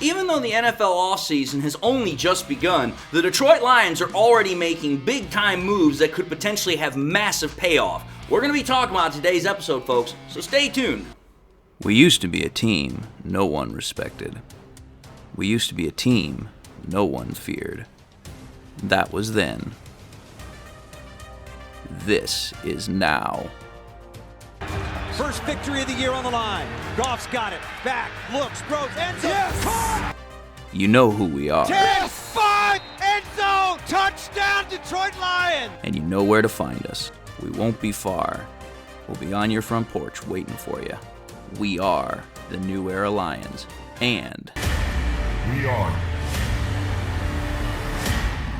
Even though the NFL offseason has only just begun, the Detroit Lions are already making big-time moves that could potentially have massive payoff. We're going to be talking about today's episode, folks, so stay tuned. We used to be a team no one respected. We used to be a team no one feared. That was then. This is now. First victory of the year on the line. Goff's got it. Back, looks, throws, end zone. Yes! Caught! You know who we are. 10-5, end zone, touchdown Detroit Lions! And you know where to find us. We won't be far. We'll be on your front porch waiting for you. We are the New Era Lions. And we are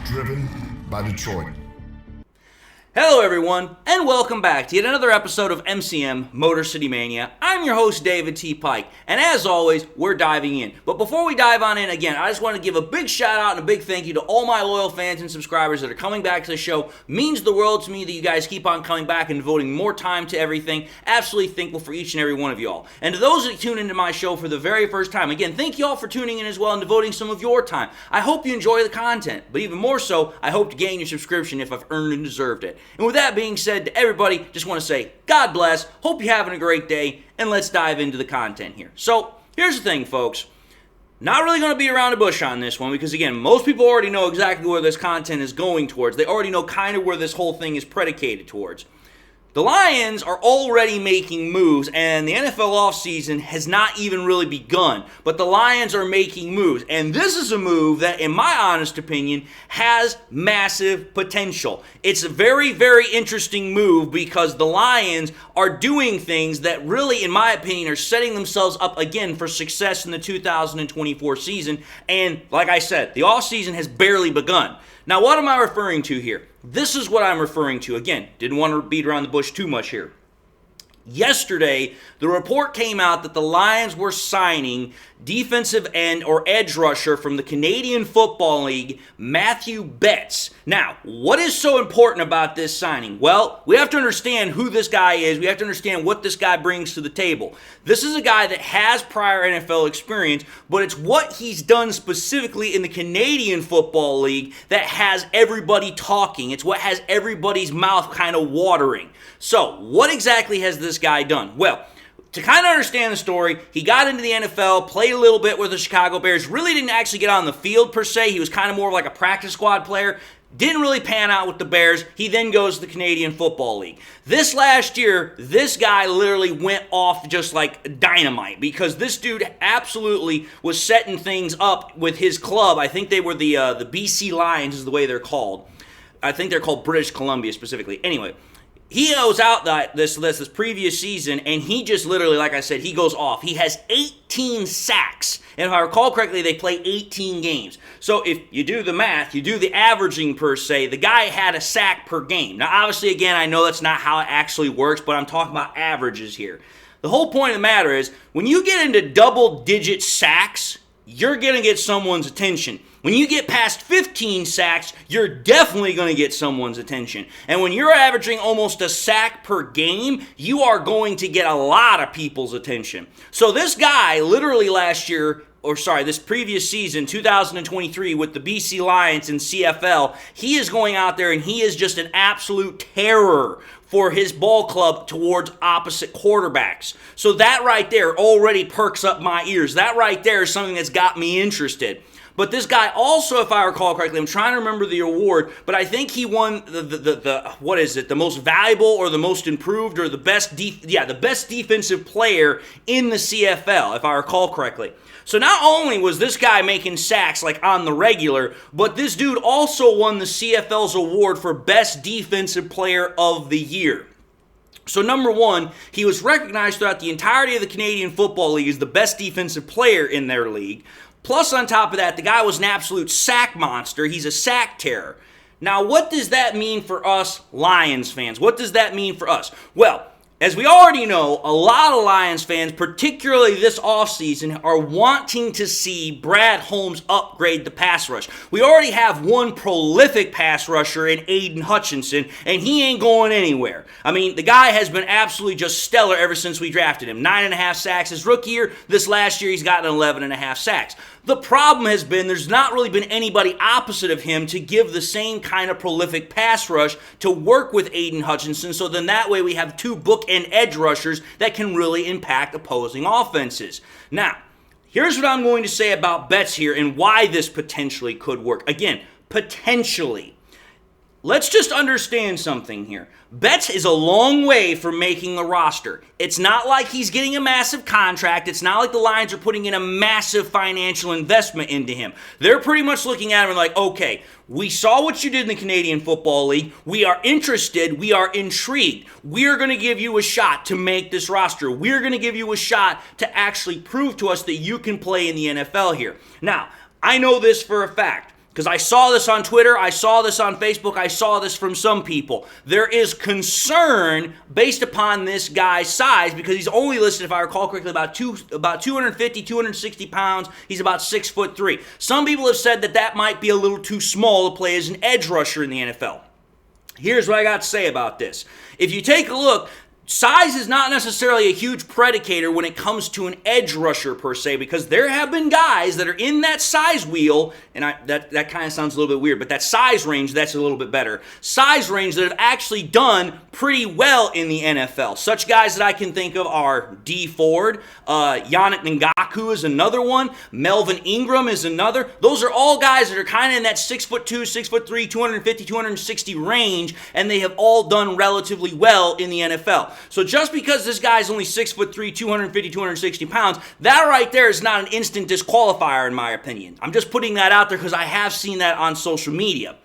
driven by Detroit. Hello everyone, and welcome back to yet another episode of MCM Motor City Mania. I'm your host David T. Pike, and as always, we're diving in. But before we dive on in again, I just want to give a big shout out and a big thank you to all my loyal fans and subscribers that are coming back to the show. It means the world to me that you guys keep on coming back and devoting more time to everything. Absolutely thankful for each and every one of y'all. And to those that tune into my show for the very first time, again, thank y'all for tuning in as well and devoting some of your time. I hope you enjoy the content, but even more so, I hope to gain your subscription if I've earned and deserved it. And with that being said, to everybody, just want to say, God bless, hope you're having a great day, and let's dive into the content here. So, here's the thing, folks. Not really going to beat around the bush on this one, because again, most people already know exactly where this content is going towards. They already know kind of where this whole thing is predicated towards. The Lions are already making moves, and the NFL offseason has not even really begun, but the Lions are making moves, and this is a move that, in my honest opinion, has massive potential. It's a very, very interesting move because the Lions are doing things that really, in my opinion, are setting themselves up again for success in the 2024 season, and like I said, the offseason has barely begun. Now, what am I referring to here? This is what I'm referring to. Again, didn't want to beat around the bush too much here. Yesterday, the report came out that the Lions were signing defensive end or edge rusher from the Canadian Football League, Matthew Betts. Now, what is so important about this signing? Well, we have to understand who this guy is. We have to understand what this guy brings to the table. This is a guy that has prior NFL experience, but it's what he's done specifically in the Canadian Football League that has everybody talking. It's what has everybody's mouth kind of watering. So, what exactly has this guy done? Well, to kind of understand the story, he got into the NFL, played a little bit with the Chicago Bears, really didn't actually get on the field per se. He was kind of more like a practice squad player. Didn't really pan out with the Bears. He then goes to the Canadian Football League. This last year, this guy literally went off just like dynamite because this dude absolutely was setting things up with his club. I think they were the BC Lions is the way they're called. I think they're called British Columbia specifically. Anyway, he goes out this previous season, and he just literally, like I said, he goes off. He has 18 sacks. And if I recall correctly, they play 18 games. So if you do the math, you do the averaging per se, the guy had a sack per game. Now, obviously, again, I know that's not how it actually works, but I'm talking about averages here. The whole point of the matter is, when you get into double-digit sacks, you're going to get someone's attention. When you get past 15 sacks, you're definitely going to get someone's attention. And when you're averaging almost a sack per game, you are going to get a lot of people's attention. So this guy literally this previous season, 2023, with the BC Lions in CFL, he is going out there and he is just an absolute terror for his ball club towards opposite quarterbacks. So that right there already perks up my ears. That right there is something that's got me interested. But this guy also, if I recall correctly, I'm trying to remember the award, but I think he won the most valuable or the most improved or the best defensive player in the CFL, if I recall correctly. So not only was this guy making sacks like on the regular, but this dude also won the CFL's award for best defensive player of the year. So number one, he was recognized throughout the entirety of the Canadian Football League as the best defensive player in their league. Plus, on top of that, the guy was an absolute sack monster. He's a sack terror. Now, what does that mean for us Lions fans? What does that mean for us? Well, As we already know, a lot of Lions fans, particularly this offseason, are wanting to see Brad Holmes upgrade the pass rush. We already have one prolific pass rusher in Aiden Hutchinson, and he ain't going anywhere. I mean, the guy has been absolutely just stellar ever since we drafted him. 9.5 sacks his rookie year. This last year, he's gotten 11.5 sacks. The problem has been there's not really been anybody opposite of him to give the same kind of prolific pass rush to work with Aiden Hutchinson, so then that way we have two bookend edge rushers that can really impact opposing offenses. Now, here's what I'm going to say about Betts here and why this potentially could work. Again, potentially. Let's just understand something here. Betts is a long way from making a roster. It's not like he's getting a massive contract. It's not like the Lions are putting in a massive financial investment into him. They're pretty much looking at him and like, okay, we saw what you did in the Canadian Football League. We are interested. We are intrigued. We are going to give you a shot to make this roster. We're going to give you a shot to actually prove to us that you can play in the NFL here. Now, I know this for a fact, because I saw this on Twitter, I saw this on Facebook, I saw this from some people. There is concern based upon this guy's size because he's only listed, if I recall correctly, about 250, 260 pounds. He's about 6'3". Some people have said that might be a little too small to play as an edge rusher in the NFL. Here's what I got to say about this. If you take a look, size is not necessarily a huge predicator when it comes to an edge rusher per se, because there have been guys that are in that size wheel, and that kind of sounds a little bit weird, but that size range, that's a little bit better. Size range that have actually done pretty well in the NFL. Such guys that I can think of are D. Ford, Yannick Ngakoue is another one, Melvin Ingram is another. Those are all guys that are kind of in that 6'2", 6'3", 250, 260 range, and they have all done relatively well in the NFL. So just because this guy's only 6'3", 250, 260 pounds, that right there is not an instant disqualifier in my opinion. I'm just putting that out there because I have seen that on social media.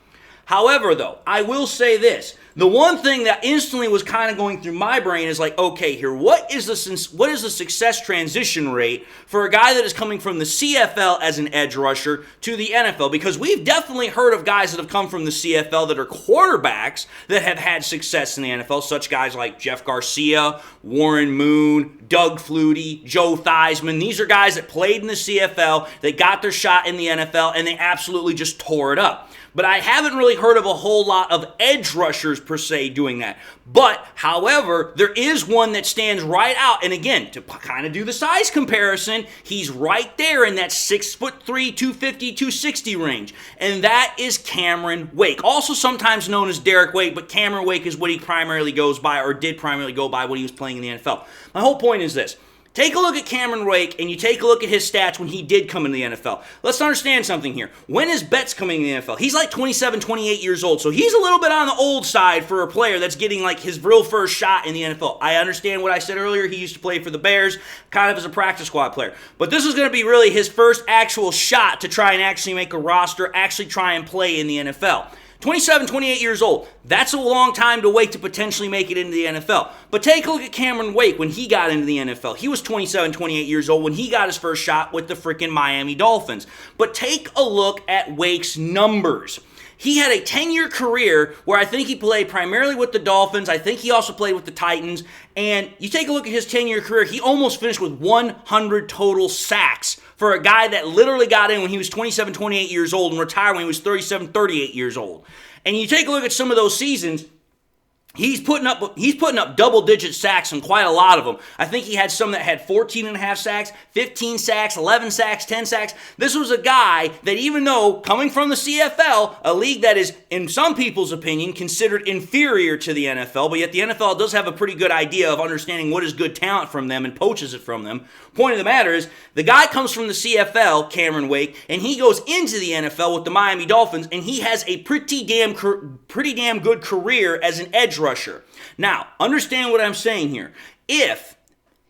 However, though, I will say this. The one thing that instantly was kind of going through my brain is like, okay, here, what is the success transition rate for a guy that is coming from the CFL as an edge rusher to the NFL? Because we've definitely heard of guys that have come from the CFL that are quarterbacks that have had success in the NFL, such guys like Jeff Garcia, Warren Moon, Doug Flutie, Joe Theismann. These are guys that played in the CFL, they got their shot in the NFL, and they absolutely just tore it up. But I haven't really heard of a whole lot of edge rushers per se doing that. But, however, there is one that stands right out. And again, to kind of do the size comparison, he's right there in that 6'3", 250, 260 range. And that is Cameron Wake. Also sometimes known as Derek Wake, but Cameron Wake is what he primarily goes by, or did primarily go by when he was playing in the NFL. My whole point is this. Take a look at Cameron Wake, and you take a look at his stats when he did come into the NFL. Let's understand something here. When is Betts coming in the NFL? He's like 27, 28 years old, so he's a little bit on the old side for a player that's getting like his real first shot in the NFL. I understand what I said earlier. He used to play for the Bears, kind of as a practice squad player. But this is going to be really his first actual shot to try and actually make a roster, actually try and play in the NFL. 27, 28 years old. That's a long time to wait to potentially make it into the NFL. But take a look at Cameron Wake when he got into the NFL. He was 27, 28 years old when he got his first shot with the freaking Miami Dolphins. But take a look at Wake's numbers. He had a 10-year career where I think he played primarily with the Dolphins. I think he also played with the Titans. And you take a look at his 10-year career, he almost finished with 100 total sacks for a guy that literally got in when he was 27, 28 years old and retired when he was 37, 38 years old. And you take a look at some of those seasons, he's putting up double-digit sacks in quite a lot of them. I think he had some that had 14 and a half sacks, 15 sacks, 11 sacks, 10 sacks. This was a guy that, even though coming from the CFL, a league that is, in some people's opinion, considered inferior to the NFL, but yet the NFL does have a pretty good idea of understanding what is good talent from them and poaches it from them. Point of the matter is, the guy comes from the CFL, Cameron Wake, and he goes into the NFL with the Miami Dolphins, and he has a pretty damn good career as an edge rusher. Now, understand what I'm saying here. If,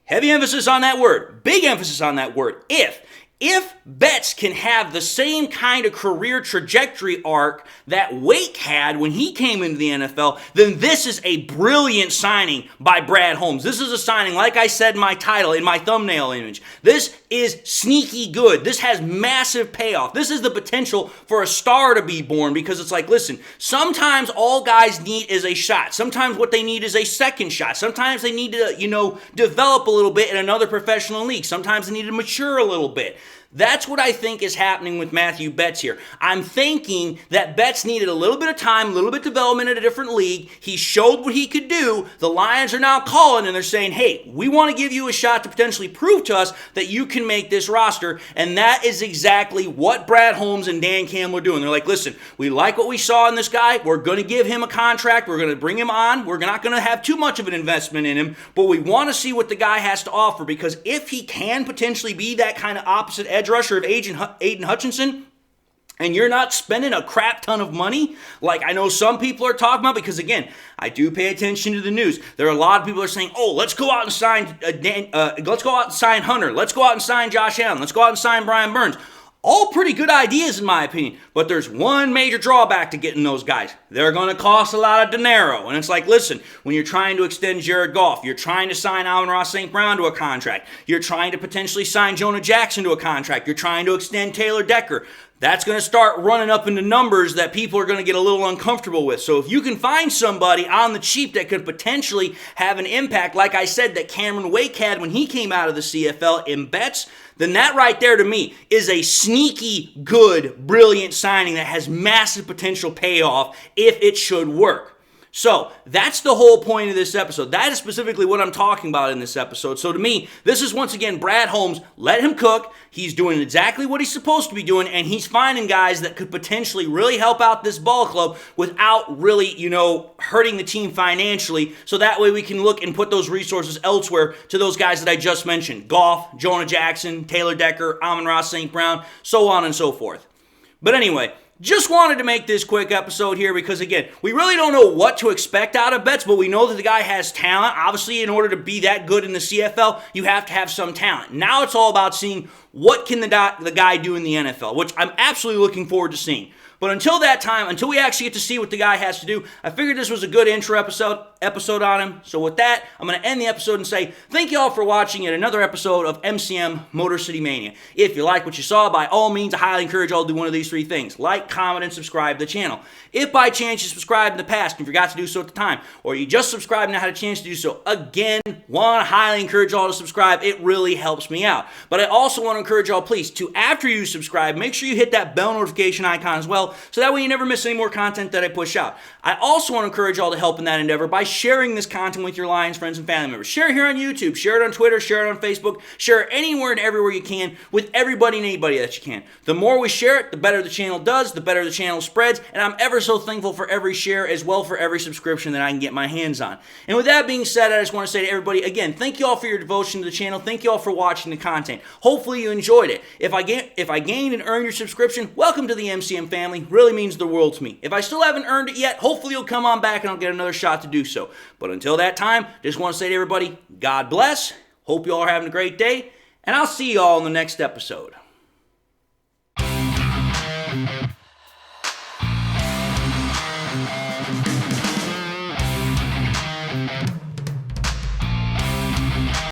heavy emphasis on that word, big emphasis on that word, if Betts can have the same kind of career trajectory arc that Wake had when he came into the NFL, then this is a brilliant signing by Brad Holmes. This is a signing, like I said in my title, in my thumbnail image. This is sneaky good. This has massive payoff. This is the potential for a star to be born because it's like, listen, sometimes all guys need is a shot. Sometimes what they need is a second shot. Sometimes they need to, develop a little bit in another professional league. Sometimes they need to mature a little bit. That's what I think is happening with Matthew Betts here. I'm thinking that Betts needed a little bit of time, a little bit of development in a different league. He showed what he could do. The Lions are now calling and they're saying, hey, we want to give you a shot to potentially prove to us that you can make this roster. And that is exactly what Brad Holmes and Dan Campbell are doing. They're like, listen, we like what we saw in this guy. We're going to give him a contract. We're going to bring him on. We're not going to have too much of an investment in him, but we want to see what the guy has to offer because if he can potentially be that kind of opposite edge rusher of Aiden Hutchinson, and you're not spending a crap ton of money, like I know some people are talking about, because again, I do pay attention to the news. There are a lot of people that are saying, oh, let's go out and sign Hunter. Let's go out and sign Josh Allen. Let's go out and sign Brian Burns. All pretty good ideas in my opinion, but there's one major drawback to getting those guys. They're going to cost a lot of dinero. And it's like, listen, when you're trying to extend Jared Goff, you're trying to sign Amon-Ra St. Brown to a contract, you're trying to potentially sign Jonah Jackson to a contract, you're trying to extend Taylor Decker, that's going to start running up into numbers that people are going to get a little uncomfortable with. So if you can find somebody on the cheap that could potentially have an impact, like I said, that Cameron Wake had when he came out of the CFL in Betts, then that right there to me is a sneaky, good, brilliant signing that has massive potential payoff if it should work. So that's the whole point of this episode. That is specifically what I'm talking about in this episode. So to me, this is once again Brad Holmes. Let him cook. He's doing exactly what he's supposed to be doing, and he's finding guys that could potentially really help out this ball club without really, hurting the team financially. So that way we can look and put those resources elsewhere to those guys that I just mentioned. Goff, Jonah Jackson, Taylor Decker, Amon-Ra St. Brown, so on and so forth. But anyway, just wanted to make this quick episode here because, again, we really don't know what to expect out of Betts, but we know that the guy has talent. Obviously, in order to be that good in the CFL, you have to have some talent. Now it's all about seeing what can the guy do in the NFL, which I'm absolutely looking forward to seeing. But until that time, until we actually get to see what the guy has to do, I figured this was a good intro episode on him. So with that, I'm going to end the episode and say thank you all for watching yet another episode of MCM Motor City Mania. If you like what you saw, by all means, I highly encourage you all to do one of these three things. Like, comment, and subscribe to the channel. If by chance you subscribed in the past and forgot to do so at the time, or you just subscribed and now had a chance to do so, again, want to highly encourage you all to subscribe. It really helps me out. But I also want to encourage you all, please, to after you subscribe, make sure you hit that bell notification icon as well, so that way you never miss any more content that I push out. I also want to encourage you all to help in that endeavor by sharing this content with your Lions friends and family members. Share it here on YouTube, share it on Twitter, share it on Facebook, share it anywhere and everywhere you can with everybody and anybody that you can. The more we share it, the better the channel does, the better the channel spreads, and I'm ever so thankful for every share as well for every subscription that I can get my hands on. And with that being said, I just want to say to everybody, again, thank you all for your devotion to the channel. Thank you all for watching the content. Hopefully you enjoyed it. If I gained and earned your subscription, welcome to the MCM family. Really means the world to me. If I still haven't earned it yet, hopefully you'll come on back and I'll get another shot to do so. But until that time, just want to say to everybody, God bless. Hope you all are having a great day, and I'll see you all in the next episode.